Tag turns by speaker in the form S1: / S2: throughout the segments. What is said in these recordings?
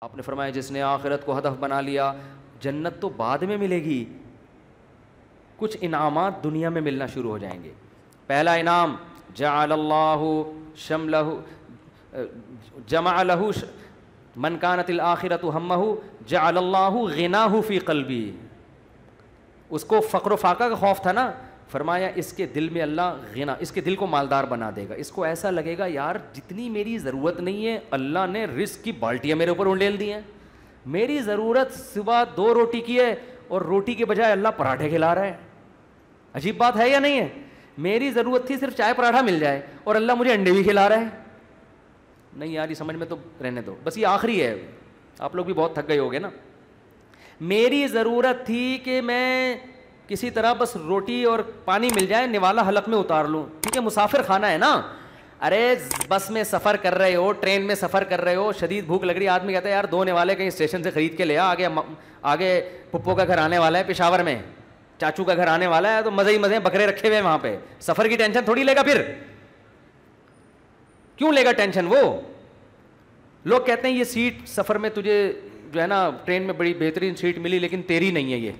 S1: آپ نے فرمایا جس نے آخرت کو ہدف بنا لیا، جنت تو بعد میں ملے گی، کچھ انعامات دنیا میں ملنا شروع ہو جائیں گے. پہلا انعام جعل اللہ شملہ جمع لہ من کانت الآخرۃ ہمہ جعل اللہ غناہ فی قلبی. اس کو فقر و فاقہ کا خوف تھا نا، فرمایا اس کے دل میں اللہ غنا، اس کے دل کو مالدار بنا دے گا. اس کو ایسا لگے گا یار جتنی میری ضرورت نہیں ہے اللہ نے رزق کی بالٹیاں میرے اوپر انڈیل دی ہیں. میری ضرورت صبح 2 روٹی کی ہے اور روٹی کے بجائے اللہ پراٹھے کھلا رہا ہے. عجیب بات ہے یا نہیں ہے؟ میری ضرورت تھی صرف چائے پراٹھا مل جائے اور اللہ مجھے انڈے بھی کھلا رہا ہے. نہیں یار یہ سمجھ میں تو رہنے دو، بس یہ آخری ہے، آپ لوگ بھی بہت تھک گئے ہوگے نا. میری ضرورت تھی کہ میں کسی طرح بس روٹی اور پانی مل جائے نوالا حلق میں اتار لوں، ٹھیک ہے مسافر کھانا ہے نا. ارے بس میں سفر کر رہے ہو، ٹرین میں سفر کر رہے ہو، شدید بھوک لگ رہی ہے، آدمی کہتا ہے یار 2 نوالے کہیں اسٹیشن سے خرید کے لے آ، آگے پپو کا گھر آنے والا ہے پشاور میں، چاچو کا گھر آنے والا ہے، تو مزے ہی مزے بکرے رکھے ہوئے وہاں پہ. سفر کی ٹینشن تھوڑی لے گا، پھر کیوں لے گا ٹینشن؟ وہ لوگ کہتے ہیں یہ سیٹ سفر میں تجھے جو ہے نا ٹرین میں بڑی بہترین سیٹ ملی لیکن تیری نہیں ہے، یہ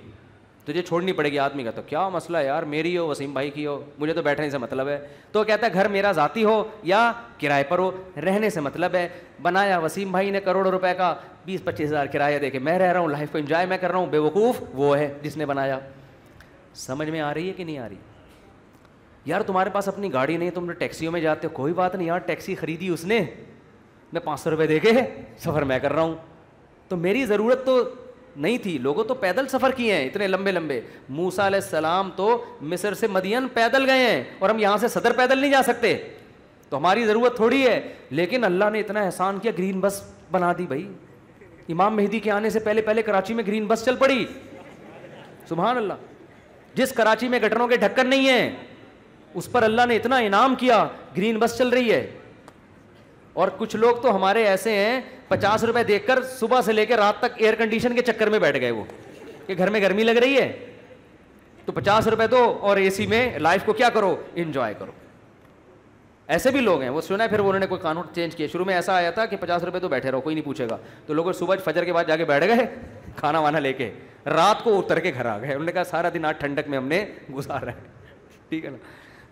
S1: تجھے چھوڑنی پڑے گی. آدمی کا تو کیا مسئلہ ہے یار، میری ہو وسیم بھائی کی ہو، مجھے تو بیٹھنے سے مطلب ہے. تو کہتا ہے گھر میرا ذاتی ہو یا کرائے پر ہو، رہنے سے مطلب ہے. بنایا وسیم بھائی نے کروڑوں روپے کا، 20-25 ہزار کرایہ دے کے میں رہ رہا ہوں، لائف کو انجوائے میں کر رہا ہوں. بیوقوف وہ ہے جس نے بنایا. سمجھ میں آ رہی ہے کہ نہیں آ رہی؟ یار تمہارے پاس اپنی گاڑی نہیں، تم ٹیکسیوں میں جاتے ہو، کوئی بات نہیں یار، ٹیکسی خریدی اس نے، میں 500 روپے دے کے سفر میں کر رہا ہوں. تو میری ضرورت تو نہیں تھی. لوگوں تو پیدل سفر کیے ہیں اتنے لمبے لمبے. موسیٰ علیہ السلام تو مصر سے مدین پیدل گئے ہیں اور ہم یہاں سے صدر پیدل نہیں جا سکتے. تو ہماری ضرورت تھوڑی ہے، لیکن اللہ نے اتنا احسان کیا، گرین بس بنا دی بھائی. امام مہدی کے آنے سے پہلے پہلے کراچی میں گرین بس چل پڑی. سبحان اللہ. جس کراچی میں گٹروں کے ڈھکن نہیں ہیں اس پر اللہ نے اتنا انعام کیا، گرین بس چل رہی ہے. اور کچھ لوگ تو ہمارے ایسے ہیں 50 روپے دیکھ کر صبح سے لے کے رات تک ایئر کنڈیشن کے چکر میں بیٹھ گئے، وہ کہ گھر میں گرمی لگ رہی ہے تو 50 روپے دو اور اے سی میں لائف کو کیا کرو، انجوائے کرو. ایسے بھی لوگ ہیں. وہ سنا ہے پھر انہوں نے کوئی قانون چینج کیا. شروع میں ایسا آیا تھا کہ 50 روپے تو بیٹھے رہو کوئی نہیں پوچھے گا، تو لوگ صبح فجر کے بعد جا کے بیٹھ گئے کھانا وانا لے کے، رات کو اتر کے گھر آ گئے. انہوں نے کہا سارا دن آج ٹھنڈک میں ہم نے گزارا ہے. ٹھیک ہے نا.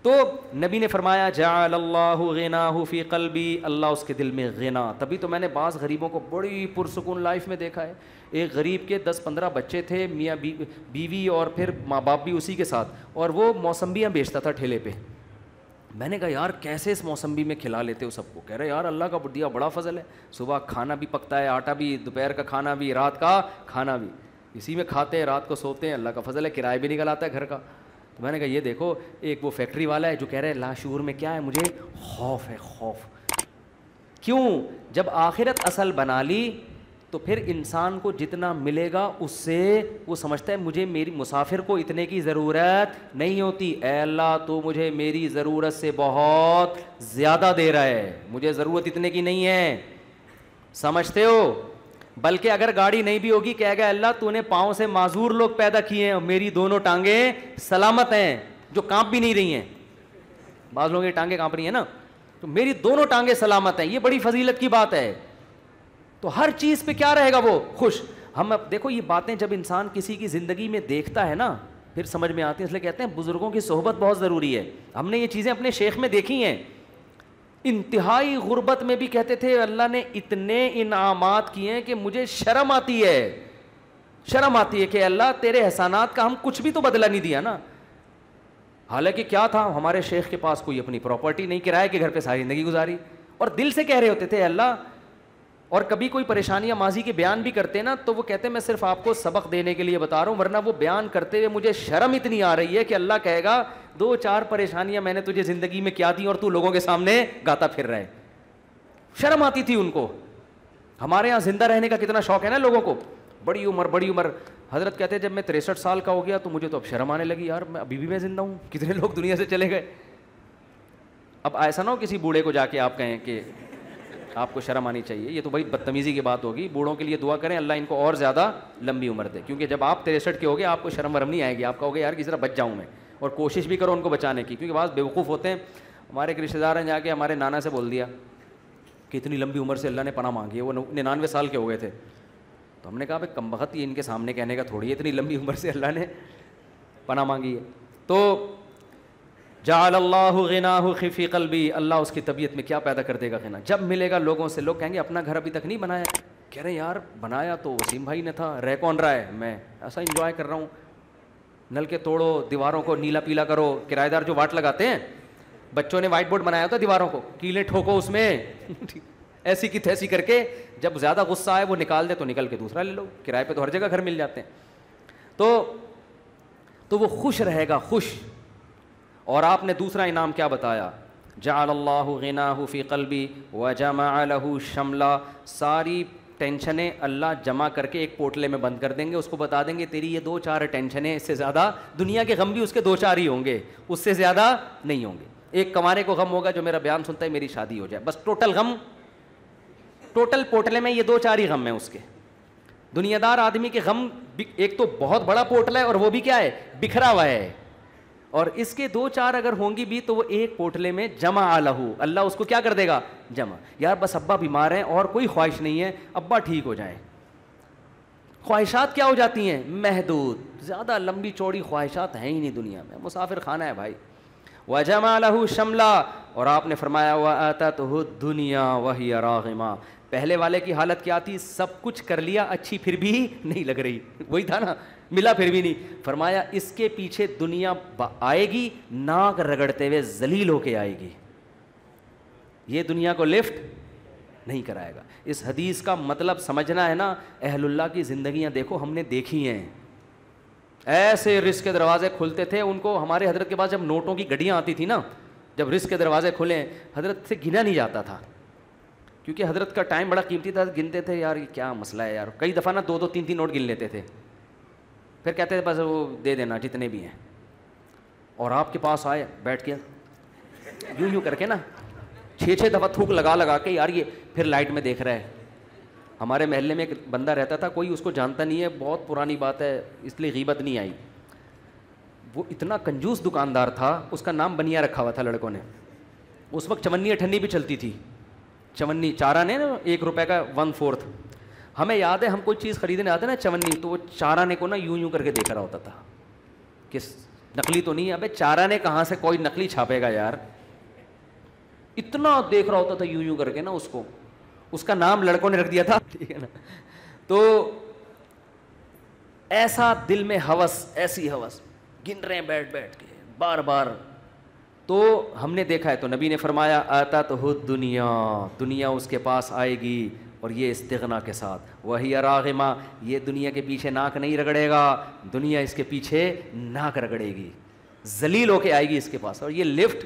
S1: تو نبی نے فرمایا جعل اللہ غناہ فی قلبی، اللہ اس کے دل میں غنا. تبھی تو میں نے بعض غریبوں کو بڑی پرسکون لائف میں دیکھا ہے. ایک غریب کے 10-15 بچے تھے، میاں بیوی اور پھر ماں باپ بھی اسی کے ساتھ، اور وہ موسمبیاں بیچتا تھا ٹھیلے پہ. میں نے کہا یار کیسے اس موسمبی میں کھلا لیتے ہو سب کو؟ کہہ رہے یار اللہ کا دیا بڑا فضل ہے، صبح کھانا بھی پکتا ہے، آٹا بھی، دوپہر کا کھانا بھی، رات کا کھانا بھی اسی میں کھاتے ہیں، رات کو سوتے ہیں، اللہ کا فضل ہے، کرایہ بھی نکل آتا ہے گھر کا. تو میں نے کہا یہ دیکھو ایک وہ فیکٹری والا ہے جو کہہ رہے ہیں لاشعور میں کیا ہے، مجھے خوف ہے، خوف. کیوں؟ جب آخرت اصل بنا لی تو پھر انسان کو جتنا ملے گا اس سے وہ سمجھتا ہے مجھے میری مسافر کو اتنے کی ضرورت نہیں ہوتی. اے اللہ تو مجھے میری ضرورت سے بہت زیادہ دے رہا ہے، مجھے ضرورت اتنے کی نہیں ہے. سمجھتے ہو؟ بلکہ اگر گاڑی نہیں بھی ہوگی کہے گا اللہ تو نے پاؤں سے معذور لوگ پیدا کیے ہیں، میری دونوں ٹانگیں سلامت ہیں جو کانپ بھی نہیں رہی ہیں. بعض لوگوں کی ٹانگیں کانپ رہی ہیں نا، تو میری دونوں ٹانگیں سلامت ہیں. یہ بڑی فضیلت کی بات ہے. تو ہر چیز پہ کیا رہے گا وہ خوش. ہم دیکھو یہ باتیں جب انسان کسی کی زندگی میں دیکھتا ہے نا پھر سمجھ میں آتی ہیں. اس لیے کہتے ہیں بزرگوں کی صحبت بہت ضروری ہے. ہم نے یہ چیزیں اپنے شیخ میں دیکھی ہیں. انتہائی غربت میں بھی کہتے تھے اللہ نے اتنے انعامات کیے ہیں کہ مجھے شرم آتی ہے، شرم آتی ہے کہ اللہ تیرے احسانات کا ہم کچھ بھی تو بدلہ نہیں دیا نا. حالانکہ کیا تھا، ہمارے شیخ کے پاس کوئی اپنی پراپرٹی نہیں، کرائے کے گھر پہ ساری زندگی گزاری، اور دل سے کہہ رہے ہوتے تھے اللہ. اور کبھی کوئی پریشانیاں ماضی کے بیان بھی کرتے نا تو وہ کہتے ہیں میں صرف آپ کو سبق دینے کے لیے بتا رہا ہوں، ورنہ وہ بیان کرتے ہوئے مجھے شرم اتنی آ رہی ہے کہ اللہ کہے گا 2-4 پریشانیاں میں نے تجھے زندگی میں کیا دی اور تو لوگوں کے سامنے گاتا پھر رہے. شرم آتی تھی ان کو. ہمارے یہاں زندہ رہنے کا کتنا شوق ہے نا لوگوں کو، بڑی عمر بڑی عمر. حضرت کہتے ہیں جب میں 63 سال کا ہو گیا تو مجھے تو اب شرم آنے لگی، یار میں ابھی بھی میں زندہ ہوں، کتنے لوگ دنیا سے چلے گئے. اب ایسا نہ ہو کسی بوڑھے کو جا کے آپ کہیں کہ آپ کو شرم آنی چاہیے، یہ تو بھائی بدتمیزی کی بات ہوگی. بوڑھوں کے لیے دعا کریں اللہ ان کو اور زیادہ لمبی عمر دے، کیونکہ جب آپ 63 کے ہو گے آپ کو شرم ورم نہیں آئے گی، آپ کہو گے یار کس طرح بچ جاؤں میں. اور کوشش بھی کرو ان کو بچانے کی، کیونکہ بعض بیوقوف ہوتے ہیں. ہمارے ایک رشتہ دار ہیں جا کے ہمارے نانا سے بول دیا کہ اتنی لمبی عمر سے اللہ نے پناہ مانگی ہے. وہ 99 سال کے ہو گئے تھے. تو ہم نے کہا بھائی کم بخت یہ ان کے سامنے کہنے کا تھوڑی ہے, اتنی لمبی عمر سے اللہ نے پناہ مانگی ہے. تو جعل اللہ غناہ خفی قلبی, اللہ اس کی طبیعت میں کیا پیدا کر دے گا غنا. جب ملے گا لوگوں سے, لوگ کہیں گے اپنا گھر ابھی تک نہیں بنایا. کہہ رہے ہیں یار بنایا تو وسیم بھائی نے تھا, رہ کون رہا ہے, میں ایسا انجوائے کر رہا ہوں. نل کے توڑو, دیواروں کو نیلا پیلا کرو. کرایہ دار جو واٹ لگاتے ہیں, بچوں نے وائٹ بورڈ بنایا تھا دیواروں کو, کیلیں ٹھوکو اس میں ایسی کی تیسی کر کے, جب زیادہ غصہ آئے وہ نکال دے تو نکل کے دوسرا لے لو. کرائے پہ تو ہر جگہ گھر مل جاتے ہیں. تو وہ خوش رہے گا, خوش. اور آپ نے دوسرا انعام کیا بتایا, جعل اللہ غناہ فی قلبی وجمع لہ شملا, ساری ٹینشنیں اللہ جمع کر کے ایک پوٹلے میں بند کر دیں گے. اس کو بتا دیں گے تیری یہ 2-4 ٹینشنیں, اس سے زیادہ دنیا کے غم بھی اس کے 2-4 ہی ہوں گے, اس سے زیادہ نہیں ہوں گے. ایک کمانے کو غم ہوگا جو میرا بیان سنتا ہے میری شادی ہو جائے, بس ٹوٹل غم, ٹوٹل پوٹلے میں یہ 2-4 ہی غم ہیں اس کے. دنیا دار آدمی کے غم ایک تو بہت بڑا پوٹلا ہے اور وہ بھی کیا ہے, بکھرا ہوا ہے. اور اس کے 2-4 اگر ہوں گی بھی تو وہ ایک پوٹلے میں جمع لہو, اللہ اس کو کیا کر دے گا, جمع. یار بس ابا بیمار ہیں اور کوئی خواہش نہیں ہے, ابا ٹھیک ہو جائیں. خواہشات کیا ہو جاتی ہیں, محدود. زیادہ لمبی چوڑی خواہشات ہیں ہی نہیں دنیا میں, مسافر خانہ ہے بھائی. وجمع لہ شملا, اور آپ نے فرمایا وآتتہ الدنیا وہی راغمہ. پہلے والے کی حالت کیا تھی, سب کچھ کر لیا, اچھی پھر بھی نہیں لگ رہی, وہی تھا نا, ملا پھر بھی نہیں. فرمایا اس کے پیچھے دنیا آئے گی, ناک رگڑتے ہوئے ذلیل ہو کے آئے گی, یہ دنیا کو لفٹ نہیں کرائے گا. اس حدیث کا مطلب سمجھنا ہے نا. اہل اللہ کی زندگیاں دیکھو, ہم نے دیکھی ہیں, ایسے رزق کے دروازے کھلتے تھے ان کو. ہمارے حضرت کے پاس جب نوٹوں کی گڈیاں آتی تھی نا, جب رزق کے دروازے کھلے, حضرت سے گنا نہیں جاتا تھا, کیونکہ حضرت کا ٹائم بڑا قیمتی تھا. گنتے تھے یار یہ کیا مسئلہ ہے یار, کئی دفعہ نا 2-2 3-3 نوٹ گن لیتے تھے, پھر کہتے تھے بس وہ دے دینا جتنے بھی ہیں. اور آپ کے پاس آئے, بیٹھ کے یوں کر کے نا 6 دفعہ تھوک لگا کے, یار یہ پھر لائٹ میں دیکھ رہا ہے. ہمارے محلے میں ایک بندہ رہتا تھا, کوئی اس کو جانتا نہیں ہے, بہت پرانی بات ہے اس لیے غیبت نہیں آئی. وہ اتنا کنجوس دکاندار تھا, اس کا نام بنیا رکھا ہوا تھا لڑکوں نے. اس وقت چمنی اٹھنی بھی چلتی تھی, چمنی چارہ نے نا 1 روپے کا 1/4. ہمیں یاد ہے ہم کوئی چیز خریدنے آتے نا چمنی, تو وہ چارہ نے کو نا یوں کر کے دیکھ رہا ہوتا تھا کہ نقلی تو نہیں ہے. ابے چارہ نے کہاں سے کوئی نقلی چھاپے گا یار, اتنا دیکھ رہا ہوتا تھا یوں کر کے نا اس کو. اس کا نام لڑکوں نے رکھ دیا تھا, ٹھیک ہے نا. تو ایسا دل میں ہوس, ایسی ہوس, گن رہے ہیں بیٹھ کے بار بار. تو ہم نے دیکھا ہے, تو نبی نے فرمایا آتتہ الدنیا, دنیا اس کے پاس آئے گی, اور یہ استغنا کے ساتھ. وہی راغمہ, یہ دنیا کے پیچھے ناک نہیں رگڑے گا, دنیا اس کے پیچھے ناک رگڑے گی, ذلیل ہو کے آئے گی اس کے پاس, اور یہ لفٹ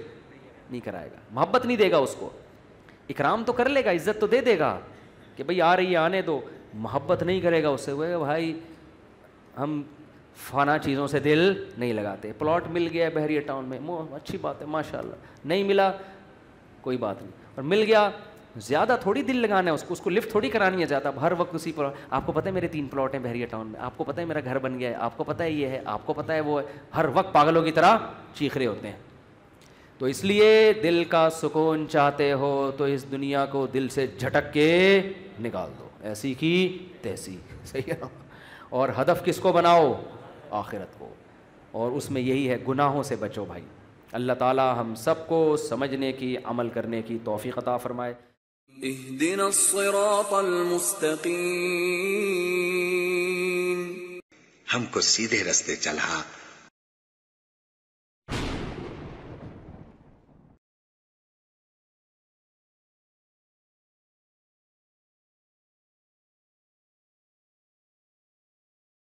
S1: نہیں کرائے گا, محبت نہیں دے گا اس کو. اکرام تو کر لے گا, عزت تو دے دے گا کہ بھئی آ رہی ہے آنے دو, محبت نہیں کرے گا اس سے. وہ بھائی ہم فنا چیزوں سے دل نہیں لگاتے. پلاٹ مل گیا ہے بحریہ ٹاؤن میں, اچھی بات ہے ماشاءاللہ. نہیں ملا کوئی بات نہیں, اور مل گیا زیادہ تھوڑی دل لگانا ہے اس کو لفٹ تھوڑی کرانی ہے زیادہ. ہر وقت اسی پر, آپ کو پتہ ہے میرے 3 پلاٹ ہیں بحریہ ٹاؤن میں, آپ کو پتہ ہے میرا گھر بن گیا ہے, آپ کو پتہ ہے یہ ہے, آپ کو پتہ ہے وہ ہے, ہر وقت پاگلوں کی طرح چیخ رہے ہوتے ہیں. تو اس لیے دل کا سکون چاہتے ہو تو اس دنیا کو دل سے جھٹک کے نکال دو, ایسی کی تیسی, صحیح ہے. اور ہدف کس کو بناؤ, آخرت کو, اور اس میں یہی ہے گناہوں سے بچو بھائی. اللہ تعالی ہم سب کو سمجھنے کی, عمل کرنے کی توفیق عطا فرمائے.
S2: اهدنا الصراط المستقیم,
S3: ہم کو سیدھے رستے چلا